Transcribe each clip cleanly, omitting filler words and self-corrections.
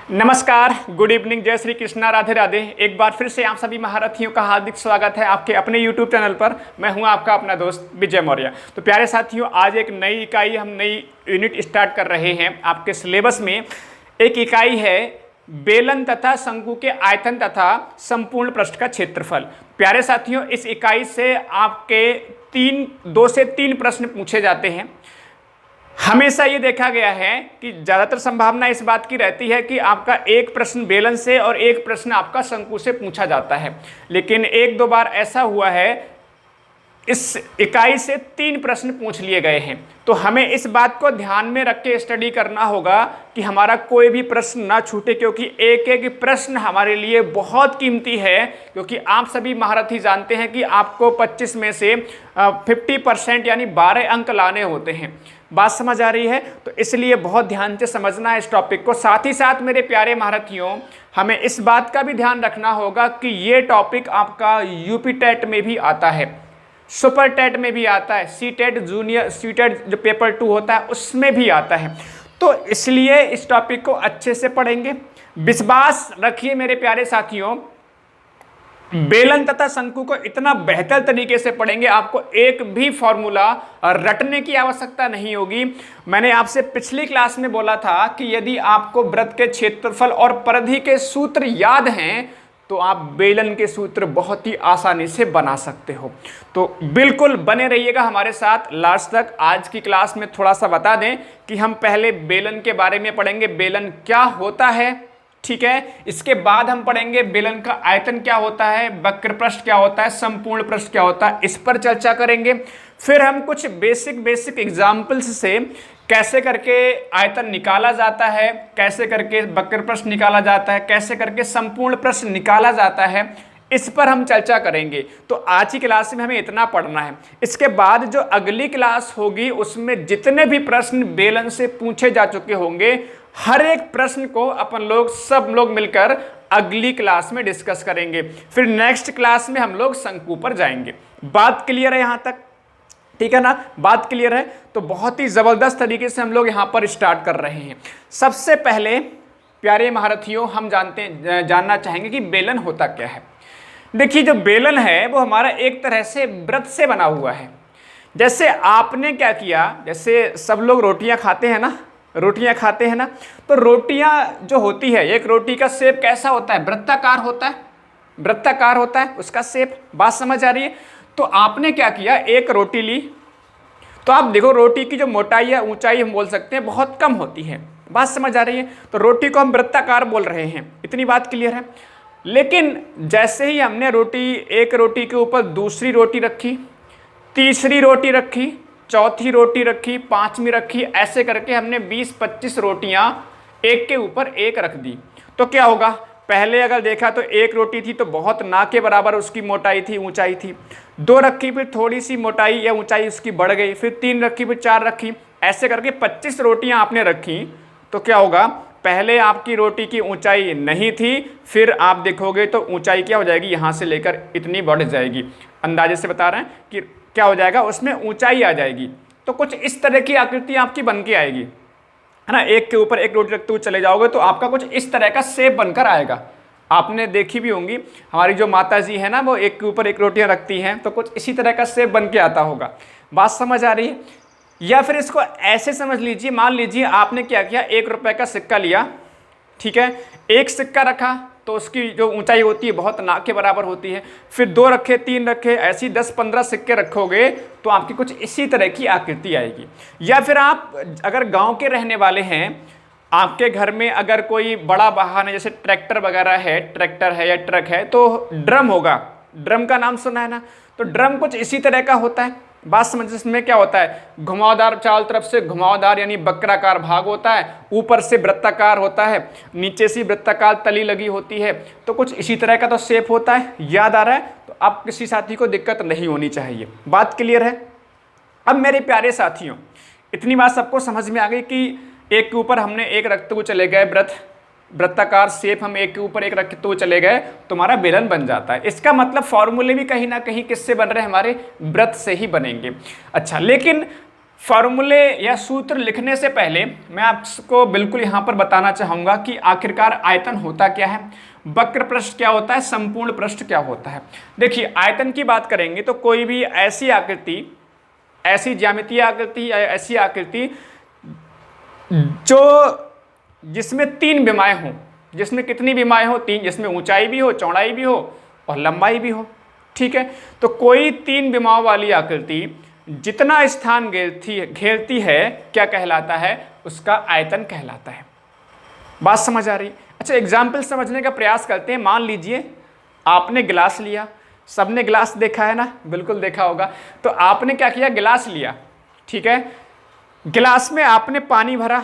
नमस्कार, good evening, जय श्री कृष्णा, राधे राधे। एक बार फिर से आप सभी महारथियों का हार्दिक स्वागत है आपके अपने YouTube चैनल पर। मैं हूं आपका अपना दोस्त विजय मौर्य। तो प्यारे साथियों, आज एक नई इकाई, हम नई यूनिट स्टार्ट कर रहे हैं। आपके सिलेबस में एक इकाई है बेलन तथा शंकु के आयतन तथा संपूर्ण पृष्ठ का क्षेत्रफल। प्यारे साथियों, इस इकाई से आपके 2 से 3 प्रश्न पूछे जाते हैं। हमेशा ये देखा गया है कि ज़्यादातर संभावना इस बात की रहती है कि आपका एक प्रश्न बेलन से और एक प्रश्न आपका शंकु से पूछा जाता है, लेकिन 1-2 बार ऐसा हुआ है इस इकाई से 3 प्रश्न पूछ लिए गए हैं। तो हमें इस बात को ध्यान में रख के स्टडी करना होगा कि हमारा कोई भी प्रश्न ना छूटे, क्योंकि एक एक प्रश्न हमारे लिए बहुत कीमती है। क्योंकि आप सभी महारथी जानते हैं कि आपको 25 में से 50% यानी 12 अंक लाने होते हैं। बात समझ आ रही है? तो इसलिए बहुत ध्यान से समझना है इस टॉपिक को। साथ ही साथ मेरे प्यारे महारथियों, हमें इस बात का भी ध्यान रखना होगा कि ये टॉपिक आपका यूपी टेट में भी आता है, सुपर टेट में भी आता है, CTET junior, CTET जो पेपर 2 होता है उसमें भी आता है। तो इसलिए इस टॉपिक को अच्छे से पढ़ेंगे। विश्वास रखिए मेरे प्यारे साथियों, बेलन तथा शंकु को इतना बेहतर तरीके से पढ़ेंगे, आपको एक भी फॉर्मूला रटने की आवश्यकता नहीं होगी। मैंने आपसे पिछली क्लास में बोला था कि यदि आपको वृत्त के क्षेत्रफल और परिधि के सूत्र याद हैं तो आप बेलन के सूत्र बहुत ही आसानी से बना सकते हो। तो बिल्कुल बने रहिएगा हमारे साथ लास्ट तक। आज की क्लास में थोड़ा सा बता दें कि हम पहले बेलन के बारे में पढ़ेंगे, बेलन क्या होता है, ठीक है। इसके बाद हम पढ़ेंगे बेलन का आयतन क्या होता है, वक्र पृष्ठ क्या होता है, संपूर्ण पृष्ठ क्या होता है, इस पर चर्चा करेंगे। फिर हम कुछ बेसिक एग्जाम्पल्स से कैसे करके आयतन निकाला जाता है, कैसे करके वक्र पृष्ठ निकाला जाता है, कैसे करके संपूर्ण पृष्ठ निकाला जाता है, इस पर हम चर्चा करेंगे। तो आज की क्लास में हमें इतना पढ़ना है। इसके बाद जो अगली क्लास होगी उसमें जितने भी प्रश्न बेलन से पूछे जा चुके होंगे, हर एक प्रश्न को सब लोग मिलकर अगली क्लास में डिस्कस करेंगे। फिर नेक्स्ट क्लास में हम लोग शंकु पर जाएंगे। बात क्लियर है यहाँ तक? ठीक है ना, बात क्लियर है? तो बहुत ही जबरदस्त तरीके से हम लोग यहाँ पर स्टार्ट कर रहे हैं। सबसे पहले प्यारे महारथियों, हम जानना चाहेंगे कि बेलन होता क्या है। देखिए, जो बेलन है वो हमारा एक तरह से वृत्त से बना हुआ है। जैसे आपने क्या किया, जैसे सब लोग रोटियां खाते हैं ना, तो रोटियां जो होती है, एक रोटी का शेप कैसा होता है? वृत्ताकार होता है उसका शेप। बात समझ आ रही है? तो आपने क्या किया, एक रोटी ली, तो आप देखो रोटी की जो मोटाई या ऊंचाई हम बोल सकते हैं बहुत कम होती है। बात समझ आ रही है? तो रोटी को हम वृत्ताकार बोल रहे हैं। इतनी बात क्लियर है? लेकिन जैसे ही हमने एक रोटी के ऊपर दूसरी रोटी रखी, तीसरी रोटी रखी, चौथी रोटी रखी, 5वीं रखी, ऐसे करके हमने 20-25 रोटियां एक के ऊपर एक रख दी, तो क्या होगा? पहले अगर देखा तो एक रोटी थी तो बहुत ना के बराबर उसकी मोटाई थी, ऊंचाई थी। 2 रखी, फिर थोड़ी सी मोटाई या ऊंचाई उसकी बढ़ गई, फिर 3 रखी, फिर 4 रखी, ऐसे करके 25 रोटियां आपने रखी। तो क्या होगा? पहले आपकी रोटी की ऊंचाई नहीं थी, फिर आप देखोगे तो ऊंचाई क्या हो जाएगी, यहाँ से लेकर इतनी बढ़ जाएगी। अंदाजे से बता रहे हैं कि क्या हो जाएगा, उसमें ऊंचाई आ जाएगी। तो कुछ इस तरह की आकृति आपकी बन के आएगी, है ना। एक के ऊपर एक रोटी रखते हुए चले जाओगे तो आपका कुछ इस तरह का शेप बनकर आएगा। आपने देखी भी होंगी, हमारी जो माता जी है ना, वो एक के ऊपर एक रोटियां रखती हैं, तो कुछ इसी तरह का शेप बन के आता होगा। बात समझ आ रही है? या फिर इसको ऐसे समझ लीजिए, मान लीजिए आपने क्या किया, 1 रुपए का सिक्का लिया, ठीक है, एक सिक्का रखा तो उसकी जो ऊंचाई होती है बहुत ना के बराबर होती है। फिर 2 रखे, 3 रखे, ऐसी 10-15 सिक्के रखोगे तो आपकी कुछ इसी तरह की आकृति आएगी। या फिर आप अगर गांव के रहने वाले हैं, आपके घर में अगर कोई बड़ा वाहन है, जैसे ट्रैक्टर वगैरह है, ट्रैक्टर है या ट्रक है, तो ड्रम होगा। ड्रम का नाम सुना है ना? तो ड्रम कुछ इसी तरह का होता है। बात समझ, इसमें क्या होता है, घुमावदार, चारों तरफ से घुमावदार यानी वक्राकार भाग होता है, ऊपर से वृत्ताकार होता है, नीचे से वृत्ताकार तली लगी होती है। तो कुछ इसी तरह का तो शेप होता है। याद आ रहा है? तो अब किसी साथी को दिक्कत नहीं होनी चाहिए। बात क्लियर है? अब मेरे प्यारे साथियों, इतनी बात सबको समझ में आ गई कि एक के ऊपर हमने एक रखते हुए चले गए, वृत्ताकार शेप हम एक के ऊपर एक रखते हुए चले गए, तुम्हारा बेलन बन जाता है। इसका मतलब फॉर्मूले भी कहीं ना कहीं किससे बन रहे हैं, हमारे वृत्त से ही बनेंगे। अच्छा, लेकिन फॉर्मूले या सूत्र लिखने से पहले मैं आपको बिल्कुल यहाँ पर बताना चाहूँगा कि आखिरकार आयतन होता क्या है, वक्र पृष्ठ क्या होता है, संपूर्ण पृष्ठ क्या होता है। देखिए आयतन की बात करेंगे तो कोई भी ऐसी आकृति, ऐसी ज्यामितीय आकृति या ऐसी आकृति जो जिसमें 3 विमाएँ हों, जिसमें कितनी विमाएँ हो, 3, जिसमें ऊंचाई भी हो, चौड़ाई भी हो और लंबाई भी हो। ठीक है, तो कोई 3 विमाओं वाली आकृति जितना स्थान घेरती है क्या कहलाता है, उसका आयतन कहलाता है। बात समझ आ रही है? अच्छा, एग्जाम्पल समझने का प्रयास करते हैं। मान लीजिए आपने गिलास लिया, सबने गिलास देखा है ना, बिल्कुल देखा होगा। तो आपने क्या किया, गिलास लिया, ठीक है, गिलास में आपने पानी भरा,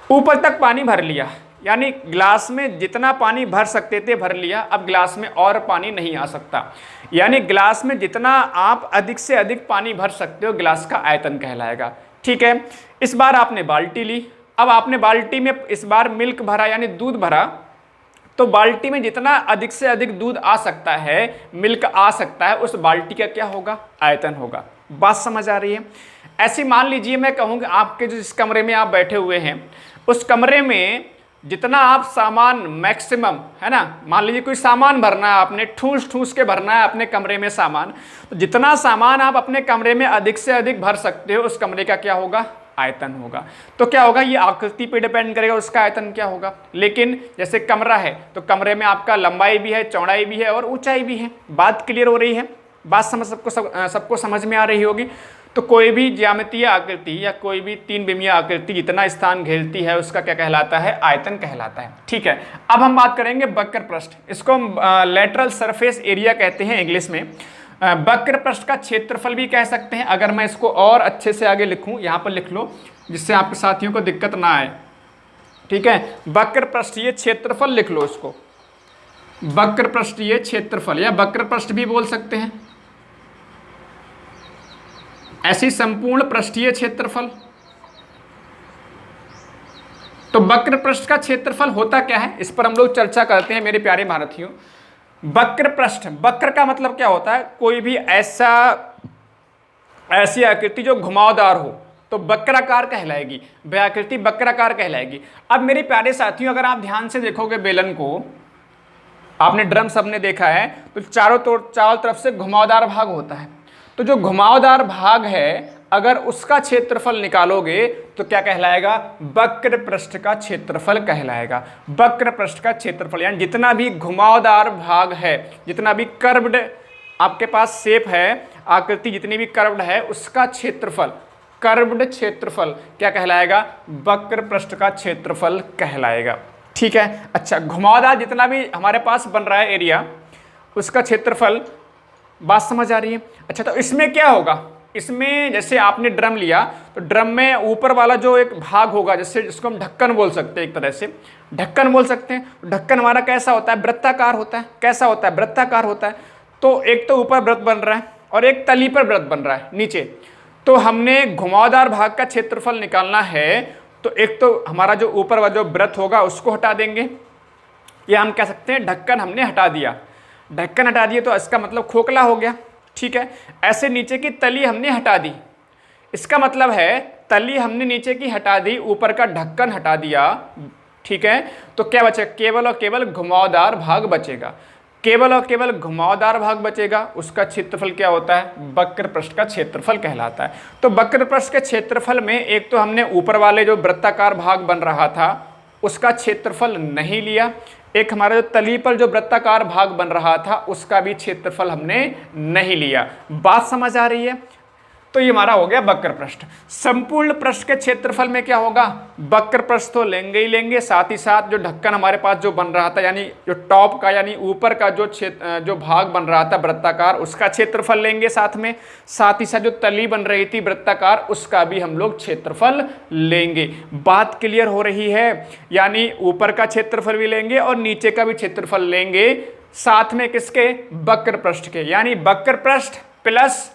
ऊपर तक पानी भर लिया, यानी गिलास में जितना पानी भर सकते थे भर लिया, अब गिलास में और पानी नहीं आ सकता। यानी गिलास में जितना आप अधिक से अधिक पानी भर सकते हो गिलास का आयतन कहलाएगा। ठीक है, इस बार आपने बाल्टी ली, अब आपने बाल्टी में इस बार मिल्क भरा यानी दूध भरा, तो बाल्टी में जितना अधिक से अधिक दूध आ सकता है, मिल्क आ सकता है, उस बाल्टी का क्या होगा, आयतन होगा। बात समझ आ रही है? ऐसे मान लीजिए मैं कहूँगा आपके जिस कमरे में आप बैठे हुए हैं उस कमरे में जितना आप सामान मैक्सिमम है ना, मान लीजिए कोई सामान भरना है, आपने ठूस ठूस के भरना है अपने कमरे में सामान, तो जितना सामान आप अपने कमरे में अधिक से अधिक भर सकते हो उस कमरे का क्या होगा, आयतन होगा। तो क्या होगा, ये आकृति पे डिपेंड करेगा उसका आयतन क्या होगा। लेकिन जैसे कमरा है तो कमरे में आपका लंबाई भी है, चौड़ाई भी है और ऊंचाई भी है। बात क्लियर हो रही है? बात सबको समझ में आ रही होगी। तो कोई भी ज्यामितीय आकृति या कोई भी 3 विमीय आकृति जितना स्थान घेरती है उसका क्या कहलाता है, आयतन कहलाता है। ठीक है, अब हम बात करेंगे वक्र पृष्ठ। इसको हम लेटरल सरफेस एरिया कहते हैं इंग्लिश में। वक्र पृष्ठ का क्षेत्रफल भी कह सकते हैं। अगर मैं इसको और अच्छे से आगे लिखूं, यहाँ पर लिख लो जिससे आपके साथियों को दिक्कत ना आए। ठीक है, वक्र पृष्ठीय क्षेत्रफल लिख लो इसको, वक्र पृष्ठीय क्षेत्रफल या वक्र पृष्ठ भी बोल सकते हैं। ऐसी संपूर्ण पृष्ठीय क्षेत्रफल। तो वक्र पृष्ठ का क्षेत्रफल होता क्या है, इस पर हम लोग चर्चा करते हैं मेरे प्यारे भारतीयों। वक्र पृष्ठ, वक्र का मतलब क्या होता है, कोई भी ऐसी आकृति जो घुमावदार हो तो वक्राकार कहलाएगी, वह आकृति वक्राकार कहलाएगी। अब मेरे प्यारे साथियों अगर आप ध्यान से देखोगे बेलन को, आपने ड्रम सबने देखा है, तो चारों तरफ से घुमावदार भाग होता है। तो जो घुमावदार भाग है अगर उसका क्षेत्रफल निकालोगे तो क्या कहलाएगा, वक्र पृष्ठ का क्षेत्रफल कहलाएगा। वक्र पृष्ठ का क्षेत्रफल यानी जितना भी घुमावदार भाग है, जितना भी कर्व्ड आपके पास शेप है, आकृति जितनी भी कर्व्ड है उसका क्षेत्रफल, कर्व्ड क्षेत्रफल क्या कहलाएगा, वक्र पृष्ठ का क्षेत्रफल कहलाएगा। ठीक है, अच्छा घुमावदार जितना भी हमारे पास बन रहा है एरिया उसका क्षेत्रफल। बात समझ आ रही है? अच्छा, तो इसमें क्या होगा, इसमें जैसे आपने ड्रम लिया तो ड्रम में ऊपर वाला जो एक भाग होगा, जैसे जिसको हम ढक्कन बोल सकते हैं, एक तरह से ढक्कन बोल सकते हैं। ढक्कन हमारा कैसा होता है, वृत्ताकार होता है। कैसा होता है, वृत्ताकार होता है। तो एक तो ऊपर वृत्त बन रहा है और एक तली पर वृत्त बन रहा है नीचे। तो हमने घुमावदार भाग का क्षेत्रफल निकालना है तो एक तो हमारा जो ऊपर वाला जो वृत्त होगा उसको हटा देंगे, या हम कह सकते हैं ढक्कन हमने हटा दिया। ढक्कन हटा दिए तो इसका मतलब खोखला हो गया। ठीक है, ऐसे नीचे की तली हमने हटा दी, इसका मतलब है तली हमने नीचे की हटा दी, ऊपर का ढक्कन हटा दिया। ठीक है, तो क्या बचेगा, केवल और केवल घुमावदार भाग बचेगा। केवल और केवल घुमावदार भाग बचेगा, उसका क्षेत्रफल क्या होता है, वक्र पृष्ठ का क्षेत्रफल कहलाता है। तो वक्र पृष्ठ के क्षेत्रफल में एक तो हमने ऊपर वाले जो वृत्ताकार भाग बन रहा था उसका क्षेत्रफल नहीं लिया, एक हमारा जो तली पर जो वृत्ताकार भाग बन रहा था उसका भी क्षेत्रफल हमने नहीं लिया। बात समझ आ रही है? तो ये हमारा हो गया वक्र पृष्ठ। संपूर्ण पृष्ठ के क्षेत्रफल में क्या होगा, वक्र पृष्ठ तो लेंगे ही लेंगे, साथ ही साथ जो ढक्कन हमारे पास जो बन रहा था यानी जो टॉप का यानी ऊपर का जो भाग बन रहा था वृत्ताकार उसका क्षेत्रफल लेंगे साथ में, साथ ही साथ जो तली बन रही थी वृत्ताकार उसका भी हम लोग क्षेत्रफल लेंगे। बात क्लियर हो रही है? यानी ऊपर का क्षेत्रफल भी लेंगे और नीचे का भी क्षेत्रफल लेंगे, साथ में किसके, वक्र पृष्ठ के। यानी वक्र पृष्ठ प्लस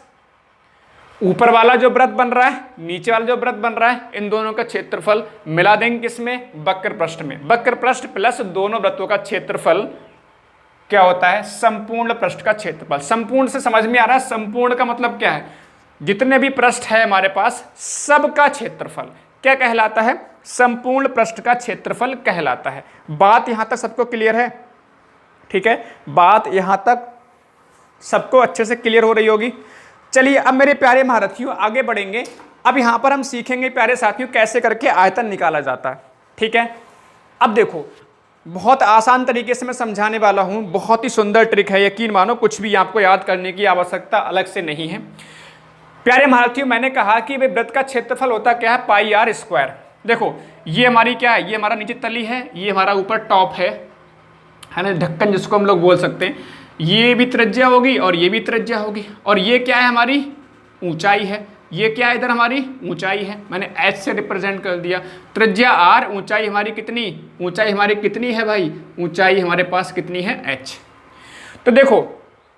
ऊपर वाला जो वृत्त बन रहा है, नीचे वाला जो वृत्त बन रहा है, इन दोनों का क्षेत्रफल मिला देंगे किसमें, वक्र पृष्ठ में। वक्र पृष्ठ प्लस दोनों वृत्तों का क्षेत्रफल क्या होता है, संपूर्ण पृष्ठ का क्षेत्रफल। संपूर्ण से समझ में आ रहा है, संपूर्ण का मतलब क्या है, जितने भी पृष्ठ है हमारे पास सबका क्षेत्रफल क्या कहलाता है? संपूर्ण पृष्ठ का क्षेत्रफल कहलाता है। बात यहां तक सबको क्लियर है? ठीक है, बात यहां तक सबको अच्छे से क्लियर हो रही होगी। चलिए अब मेरे प्यारे महारथियों आगे बढ़ेंगे। अब यहां पर हम सीखेंगे प्यारे साथियों कैसे करके आयतन निकाला जाता है। ठीक है, अब देखो बहुत आसान तरीके से मैं समझाने वाला हूं, बहुत ही सुंदर ट्रिक है, यकीन मानो कुछ भी आपको याद करने की आवश्यकता अलग से नहीं है। प्यारे महारथियों मैंने कहा कि भाई वृत्त का क्षेत्रफल होता क्या है? पाई आर स्क्वायर। देखो ये हमारी क्या है? ये हमारा नीचे तली है, ये हमारा ऊपर टॉप है ना, ढक्कन जिसको हम लोग बोल सकते हैं। ये भी त्रिज्या होगी और ये भी त्रिज्या होगी, और ये क्या है? हमारी ऊंचाई है। ये क्या है? इधर हमारी ऊंचाई है, मैंने h से रिप्रेजेंट कर दिया। त्रिज्या r, ऊंचाई हमारी कितनी? ऊंचाई हमारी कितनी है भाई? ऊंचाई हमारे पास कितनी है? h। तो देखो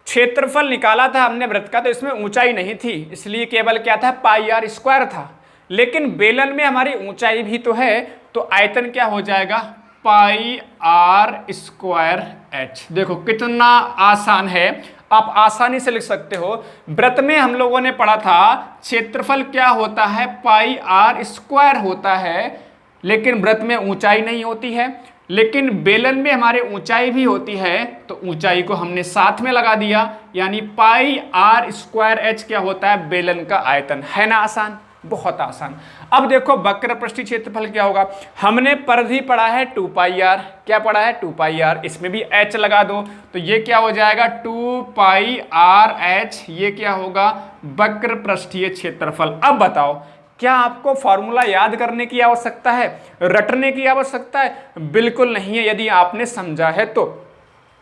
क्षेत्रफल निकाला था हमने वृत्त का, तो इसमें ऊंचाई नहीं थी, इसलिए केवल क्या था? पाई आर स्क्वायर था। लेकिन बेलन में हमारी ऊंचाई भी तो है, तो आयतन क्या हो जाएगा? पाई आर स्क्वायर h। देखो कितना आसान है, आप आसानी से लिख सकते हो। वृत्त में हम लोगों ने पढ़ा था क्षेत्रफल क्या होता है? पाई आर स्क्वायर होता है, लेकिन वृत्त में ऊंचाई नहीं होती है। लेकिन बेलन में हमारे ऊंचाई भी होती है, तो ऊंचाई को हमने साथ में लगा दिया, यानी पाई आर स्क्वायर h क्या होता है? बेलन का आयतन। है ना आसान? बहुत आसान। अब देखो वक्र पृष्ठीय क्षेत्रफल क्या होगा? हमने परिधि पढ़ा है 2 पाई आर। क्या पढ़ा है? 2 पाई आर। इसमें भी h लगा दो तो ये क्या हो जाएगा? 2 पाई आर h। ये क्या होगा? वक्र पृष्ठीय क्षेत्रफल। अब बताओ क्या आपको फॉर्मूला याद करने की आवश्यकता है, रटने की आवश्यकता है? बिल्कुल नहीं है, यदि आपने समझा है तो।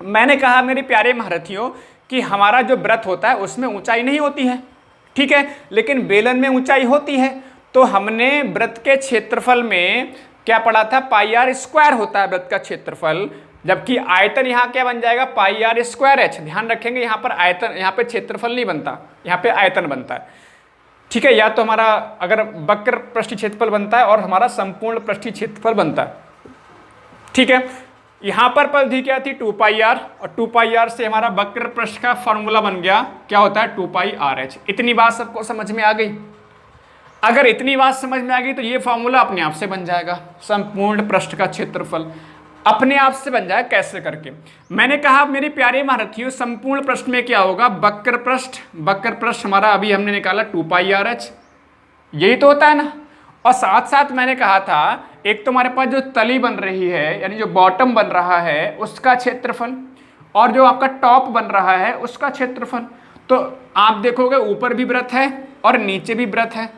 मैंने कहा मेरे प्यारे महारथियों कि हमारा जो वृत्त होता है उसमें ऊंचाई नहीं होती है, ठीक है, लेकिन बेलन में ऊंचाई होती है। तो हमने वृत्त के क्षेत्रफल में क्या पढ़ा था? पाई आर स्क्वायर होता है वृत्त का क्षेत्रफल, जबकि आयतन यहाँ क्या बन जाएगा? पाई आर स्क्वायर h। ध्यान रखेंगे यहाँ पर आयतन, यहाँ पे क्षेत्रफल नहीं बनता, यहाँ पे आयतन बनता है। ठीक है, या तो हमारा अगर वक्र पृष्ठीय क्षेत्रफल बनता है और हमारा संपूर्ण पृष्ठीय क्षेत्रफल बनता है। ठीक है, यहाँ पर परिधि क्या थी? 2 पाई आर, और 2 पाई आर से हमारा वक्र पृष्ठ का फॉर्मूला बन गया, क्या होता है? 2 पाई आर h। इतनी बात सबको समझ में आ गई? अगर इतनी बात समझ में आ गई तो ये फॉर्मूला अपने आप से बन जाएगा, संपूर्ण पृष्ठ का क्षेत्रफल अपने आप से बन जाए। कैसे करके? मैंने कहा मेरे प्यारे महारथियों संपूर्ण पृष्ठ में क्या होगा? वक्र पृष्ठ। वक्र पृष्ठ हमारा अभी हमने निकाला 2 पाई आर h, यही तो होता है ना। और साथ साथ मैंने कहा था एक तो हमारे पास जो तली बन रही है, यानी जो बॉटम बन रहा है उसका क्षेत्रफल, और जो आपका टॉप बन रहा है उसका क्षेत्रफल। तो आप देखोगे ऊपर भी वृत्त है और नीचे भी वृत्त है,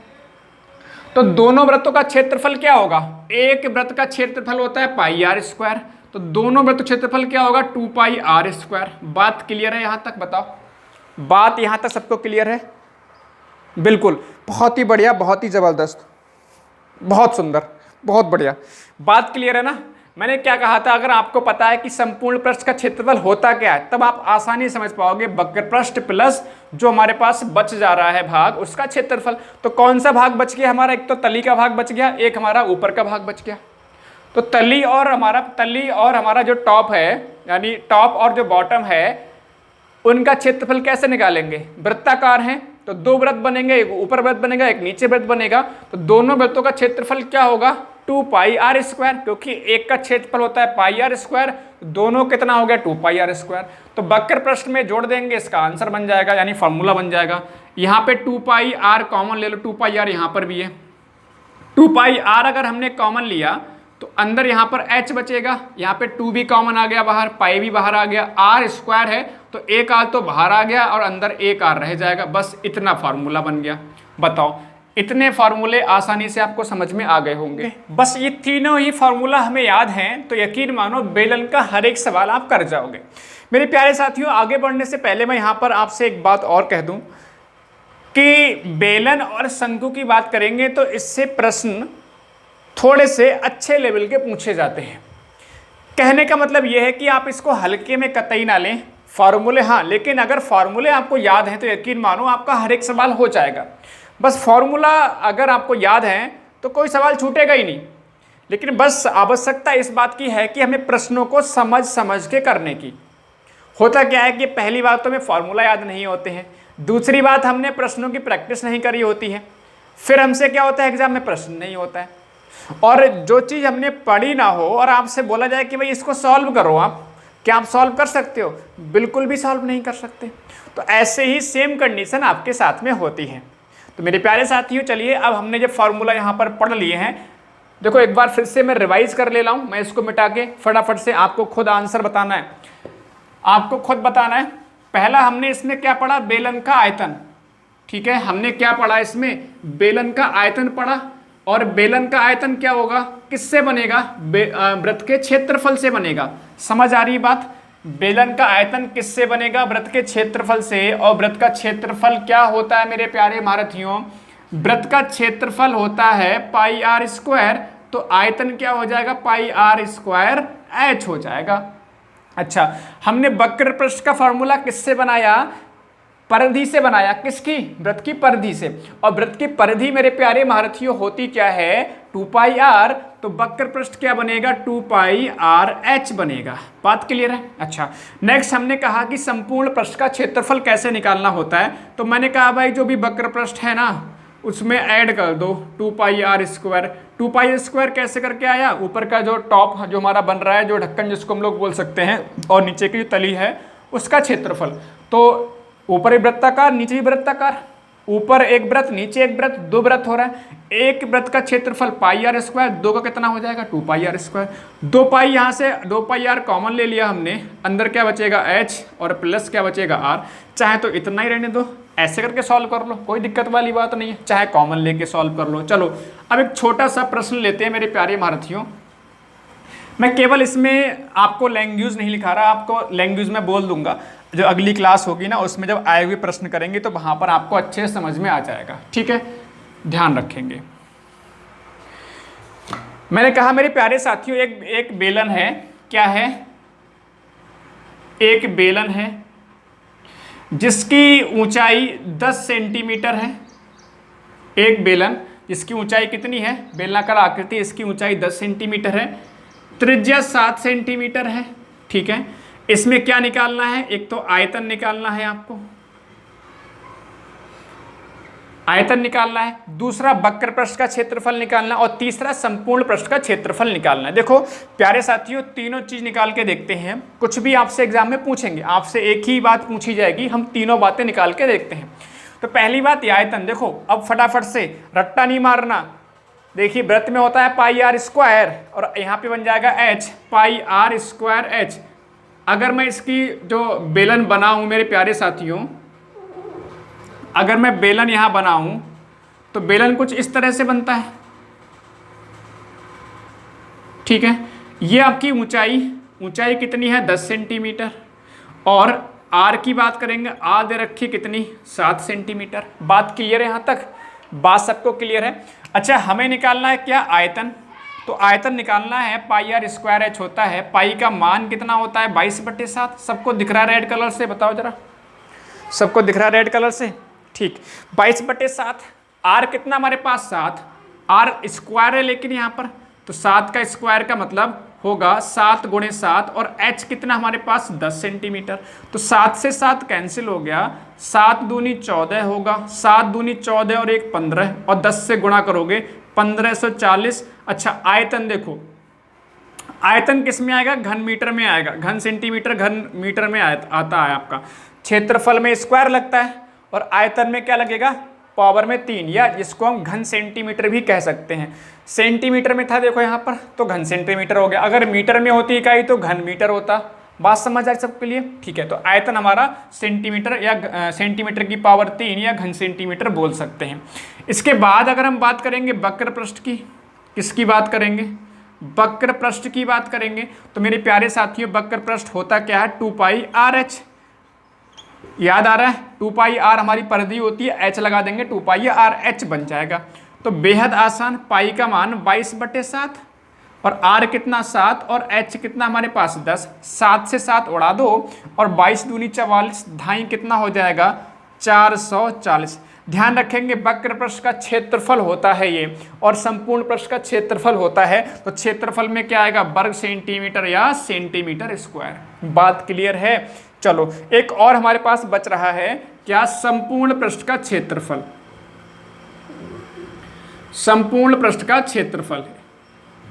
तो दोनों वृत्तों का क्षेत्रफल क्या होगा? एक वृत्त का क्षेत्रफल होता है पाई आर स्क्वायर, तो दोनों वृत्त क्षेत्रफल क्या होगा? 2 पाई आर स्क्वायर। बात क्लियर है यहां तक? बताओ, बात यहां तक सबको क्लियर है? बिल्कुल, बहुत ही बढ़िया, बहुत ही जबरदस्त, बहुत सुंदर, बहुत बढ़िया। बात क्लियर है ना? मैंने क्या कहा था, अगर आपको पता है कि संपूर्ण पृष्ठ का क्षेत्रफल होता क्या है, तब आप आसानी समझ पाओगे वक्र पृष्ठ प्लस जो हमारे पास बच जा रहा है भाग उसका क्षेत्रफल। तो कौन सा भाग बच गया हमारा? एक तो तली का भाग बच गया, एक हमारा ऊपर का भाग बच गया। तो तली और हमारा जो टॉप है, यानी टॉप और जो बॉटम है, उनका क्षेत्रफल कैसे निकालेंगे? वृत्ताकार हैं तो 2 वृत्त बनेंगे, एक ऊपर वृत्त बनेगा, एक नीचे वृत्त बनेगा, तो दोनों वृत्तों का क्षेत्रफल क्या होगा? 2 पाई आर स्क्वायर, क्योंकि एक का क्षेत्रफल होता है पाई आर स्क्वायर, दोनों कितना हो गया? 2 पाई आर स्क्वायर। तो वक्र पृष्ठ में जोड़ देंगे, इसका आंसर बन जाएगा, यानी फॉर्मूला बन जाएगा। यहाँ पे 2 पाई आर कॉमन ले लो, 2 पाई आर यहाँ पर भी है। 2 पाई आर अगर हमने कॉमन लिया तो अंदर यहाँ पर h बचेगा, यहाँ पे 2 भी कॉमन आ गया बाहर, पाई भी बाहर आ गया, r स्क्वायर है तो एक r तो बाहर आ गया और अंदर एक r रह जाएगा। बस इतना फार्मूला बन गया। बताओ, इतने फार्मूले आसानी से आपको समझ में आ गए होंगे। बस ये तीनों ही फार्मूला हमें याद हैं तो यकीन मानो बेलन का हर एक सवाल आप कर जाओगे। मेरे प्यारे साथियों, आगे बढ़ने से पहले मैं यहाँ पर आपसे एक बात और कह दूँ कि बेलन और शंकु की बात करेंगे तो इससे प्रश्न थोड़े से अच्छे लेवल के पूछे जाते हैं। कहने का मतलब यह है कि आप इसको हल्के में कतई ना लें, फार्मूले हाँ, लेकिन अगर फार्मूले आपको याद हैं तो यकीन मानो आपका हर एक सवाल हो जाएगा। बस फार्मूला अगर आपको याद है तो कोई सवाल छूटेगा ही नहीं, लेकिन बस आवश्यकता इस बात की है कि हमें प्रश्नों को समझ समझ के करने की। होता क्या है कि पहली बात तो हमें फार्मूला याद नहीं होते हैं, दूसरी बात, हमने प्रश्नों की प्रैक्टिस नहीं करी होती है, फिर हमसे क्या होता है एग्जाम में प्रश्न नहीं होता है। और जो चीज़ हमने पढ़ी ना हो और आपसे बोला जाए कि भाई इसको सॉल्व करो, आप क्या आप सॉल्व कर सकते हो? बिल्कुल भी सॉल्व नहीं कर सकते। तो ऐसे ही सेम कंडीशन आपके साथ में होती है। तो मेरे प्यारे साथियों, चलिए अब हमने जब फार्मूला यहाँ पर पढ़ लिए हैं, देखो एक बार फिर से मैं रिवाइज कर ले रहा हूँ। मैं इसको मिटा के फटाफट से आपको खुद आंसर बताना है, आपको खुद बताना है। पहला हमने इसमें क्या पढ़ा? बेलन का आयतन। ठीक है, हमने क्या पढ़ा इसमें? बेलन का आयतन पढ़ा। और बेलन का आयतन क्या होगा, किससे बनेगा? वृत्त के क्षेत्रफल से बनेगा। समझ आ रही बात? बेलन का आयतन किससे बनेगा? वृत्त के क्षेत्रफल से। और वृत्त का क्षेत्रफल क्या होता है मेरे प्यारे महारथियों? वृत्त का क्षेत्रफल होता है पाई आर स्क्वायर, तो आयतन क्या हो जाएगा? पाई आर स्क्वायर एच हो जाएगा। अच्छा, हमने वक्र पृष्ठ का फॉर्मूला किससे बनाया? परिधि से बनाया। किसकी? वृत्त की परिधि से। और वृत्त की परिधि मेरे प्यारे महारथियों होती क्या है? 2 पाई आर। तो वक्र पृष्ठ क्या बनेगा? 2 पाई आर एच बनेगा। बात क्लियर है? अच्छा, नेक्स्ट हमने कहा कि संपूर्ण पृष्ठ का क्षेत्रफल कैसे निकालना होता है। तो मैंने कहा भाई जो भी वक्र पृष्ठ है ना उसमें ऐड कर दो 2 पाई आर स्क्वायर। 2 पाई स्क्वायर कैसे करके आया? ऊपर का जो टॉप जो हमारा बन रहा है, जो ढक्कन जिसको हम लोग बोल सकते हैं, और नीचे की जो तली है उसका क्षेत्रफल। तो ऊपर एक वृत्ताकार, नीचे भी वृत्ताकार, ऊपर एक वृत्त नीचे एक वृत्त, 2 वृत्त हो रहा है। एक वृत्त का क्षेत्रफल पाई आर स्क्वायर, 2 का कितना हो जाएगा? 2 पाई आर स्क्वायर। 2 पाई यहाँ से 2 पाई आर कॉमन ले लिया हमने, अंदर क्या बचेगा? एच, और प्लस क्या बचेगा? आर। चाहे तो इतना ही रहने दो, ऐसे करके सॉल्व कर लो, कोई दिक्कत वाली बात नहीं है, चाहे कॉमन लेके सॉल्व कर लो। चलो अब एक छोटा सा प्रश्न लेते हैं मेरे प्यारे महारथियों। मैं केवल इसमें आपको लैंग्वेज नहीं लिखा रहा, आपको लैंग्वेज में बोल दूंगा। जो अगली क्लास होगी ना उसमें जब आए हुए प्रश्न करेंगे तो वहां पर आपको अच्छे से समझ में आ जाएगा। ठीक है, ध्यान रखेंगे। मैंने कहा मेरे प्यारे साथियों, एक बेलन है। क्या है? एक बेलन है जिसकी ऊंचाई 10 सेंटीमीटर है। एक बेलन जिसकी ऊंचाई कितनी है? बेलनाकार आकृति, इसकी ऊंचाई 10 सेंटीमीटर है, त्रिज्या 7 सेंटीमीटर है। ठीक है, इसमें क्या निकालना है? एक तो आयतन निकालना है, आपको आयतन निकालना है, दूसरा वक्र पृष्ठ का क्षेत्रफल निकालना, और तीसरा संपूर्ण पृष्ठ का क्षेत्रफल निकालना है। देखो प्यारे साथियों, तीनों चीज निकाल के देखते हैं। कुछ भी आपसे एग्जाम में पूछेंगे, आपसे एक ही बात पूछी जाएगी, हम तीनों बातें निकाल के देखते हैं। तो पहली बात ये आयतन। देखो अब फटाफट से रट्टा नहीं मारना। देखिए वृत्त में होता है पाई आर स्क्वायर, और यहाँ पे बन जाएगा H, pi r square H. अगर मैं इसकी जो बेलन बनाऊं मेरे प्यारे साथियों, अगर मैं बेलन यहां बनाऊं तो बेलन कुछ इस तरह से बनता है। ठीक है, ये आपकी ऊंचाई कितनी है? 10 सेंटीमीटर। और आर की बात करेंगे, आर दे रखी कितनी? 7 सेंटीमीटर। बात क्लियर है? यहाँ तक बात सबको क्लियर है? अच्छा, हमें निकालना है क्या? आयतन। तो आयतन निकालना है, पाई आर स्क्वायर एच होता है। पाई का मान कितना होता है? 22/7। सबको दिख रहा है रेड कलर से? बताओ जरा, सबको दिख रहा है रेड कलर से? ठीक, 22/7। आर कितना हमारे पास? 7। आर स्क्वायर है लेकिन यहाँ पर, तो 7 का स्क्वायर का मतलब होगा 7 × 7, और एच कितना हमारे पास? 10 सेंटीमीटर। तो 7 से 7 कैंसिल हो गया, 7 दूनी 14 होगा, 7 दूनी 14 और 1 15, और 10 से गुणा करोगे 1540। अच्छा, आयतन देखो, आयतन किस में आएगा? घन मीटर में आएगा। घन सेंटीमीटर घन मीटर में आता है आपका। क्षेत्रफल में स्क्वायर लगता है, और आयतन में क्या लगेगा? पावर में 3, या जिसको हम घन सेंटीमीटर भी कह सकते हैं। सेंटीमीटर में था देखो यहाँ पर, तो घन सेंटीमीटर हो गया। अगर मीटर में होती इकाई तो घन मीटर होता। बात समझ आई सबके लिए? ठीक है, तो आयतन हमारा सेंटीमीटर, या सेंटीमीटर की पावर 3 या घन सेंटीमीटर बोल सकते हैं। इसके बाद अगर हम बात करेंगे वक्र पृष्ठ की, किसकी बात करेंगे? वक्र पृष्ठ की बात करेंगे। तो मेरे प्यारे साथियों, वक्र पृष्ठ होता क्या है? 2 पाई आर एच। याद आ रहा है? 2 पाई आर हमारी परिधि होती है, एच लगा देंगे, 2 पाई आर एच बन जाएगा। तो बेहद आसान, पाई का मान 22/7, और आर कितना? 7, और एच कितना हमारे पास? 10। 7 से 7 उड़ा दो, और 22 दूनी 44, ढाई कितना हो जाएगा? 440। ध्यान रखेंगे वक्र पृष्ठ का क्षेत्रफल होता है ये, और संपूर्ण पृष्ठ का क्षेत्रफल होता है। तो क्षेत्रफल में क्या आएगा? वर्ग सेंटीमीटर या सेंटीमीटर स्क्वायर। बात क्लियर है? चलो एक और हमारे पास बच रहा है, क्या? संपूर्ण पृष्ठ का क्षेत्रफल, संपूर्ण पृष्ठ का क्षेत्रफल है।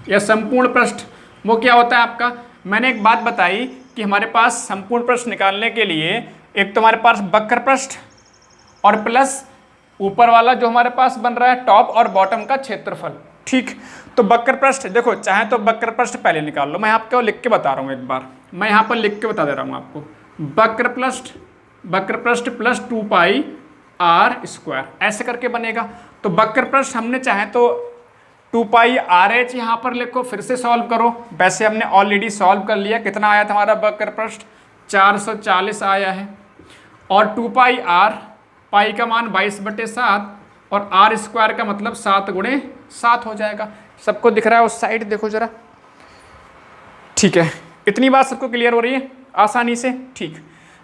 या संपूर्ण पृष्ठ वो क्या होता है आपका? मैंने एक बात बताई कि हमारे पास संपूर्ण पृष्ठ निकालने के लिए एक तो हमारे पास वक्र पृष्ठ और प्लस ऊपर वाला जो हमारे पास बन रहा है टॉप और बॉटम का क्षेत्रफल। ठीक, तो वक्र पृष्ठ देखो, चाहे तो वक्र पृष्ठ पहले निकाल लो, मैं आपको लिख के बता रहा हूँ एक बार, मैं यहाँ पर लिख के बता दे रहा हूँ आपको। वक्र पृष्ठ प्लस 2 पाई आर स्क्वायर ऐसे करके बनेगा। तो वक्र पृष्ठ हमने चाहे तो 2 पाई आर एच यहाँ पर लिखो, फिर से सॉल्व करो। वैसे हमने ऑलरेडी सॉल्व कर लिया। कितना आया था हमारा वक्र पृष्ठ? 440 आया है। और 2 पाई आर, पाई का मान 22/7 और आर स्क्वायर का मतलब 7 × 7 हो जाएगा। सबको दिख रहा है उस साइड? देखो जरा। ठीक है, इतनी बात सबको क्लियर हो रही है आसानी से? ठीक,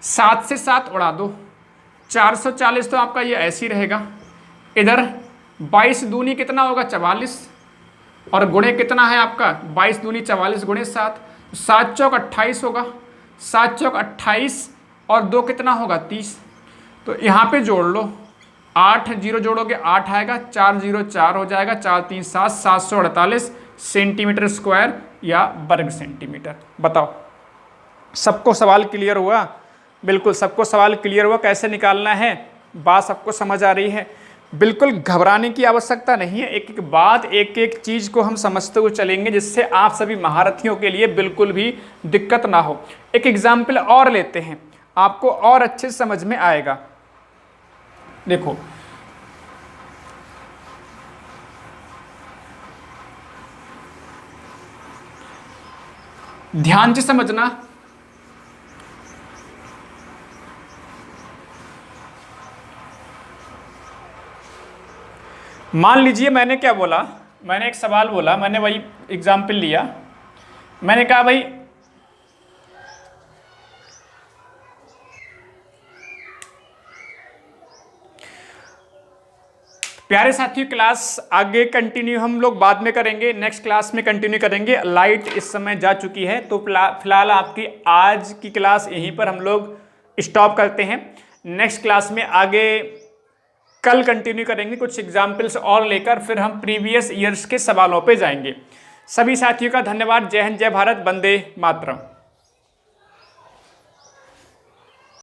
7 से 7 उड़ा दो, 440 तो आपका ये ऐसे ही रहेगा। इधर 22 दूनी कितना होगा? 44 और गुणे कितना है आपका? 22 दूनी 44 × 7, 7 चौक 28 होगा। 7 चौक 28 और 2 कितना होगा? 30। तो यहाँ पे जोड़ लो, 8 0 जोड़ोगे 8 आएगा, 4 0 4 हो जाएगा, 4 3 7, 748 सेंटीमीटर स्क्वायर या वर्ग सेंटीमीटर। बताओ, सबको सवाल क्लियर हुआ? बिल्कुल सबको सवाल क्लियर हुआ, कैसे निकालना है? बात सबको समझ आ रही है? बिल्कुल घबराने की आवश्यकता नहीं है। एक एक बात, एक एक चीज़ को हम समझते हुए चलेंगे, जिससे आप सभी महारथियों के लिए बिल्कुल भी दिक्कत ना हो। एक एग्जाम्पल और लेते हैं, आपको और अच्छे से समझ में आएगा। देखो, ध्यान से समझना। मान लीजिए मैंने क्या बोला, मैंने एक सवाल बोला, मैंने वही एग्जाम्पल लिया। मैंने कहा भाई प्यारे साथियों, क्लास आगे कंटिन्यू हम लोग बाद में करेंगे, नेक्स्ट क्लास में कंटिन्यू करेंगे। लाइट इस समय जा चुकी है, तो फिलहाल आपकी आज की क्लास यहीं पर हम लोग स्टॉप करते हैं। नेक्स्ट क्लास में आगे कल कंटिन्यू करेंगे, कुछ एग्जाम्पल्स और लेकर फिर हम प्रीवियस ईयर्स के सवालों पे जाएंगे। सभी साथियों का धन्यवाद। जय हिंद, जय भारत, वंदे मातरम।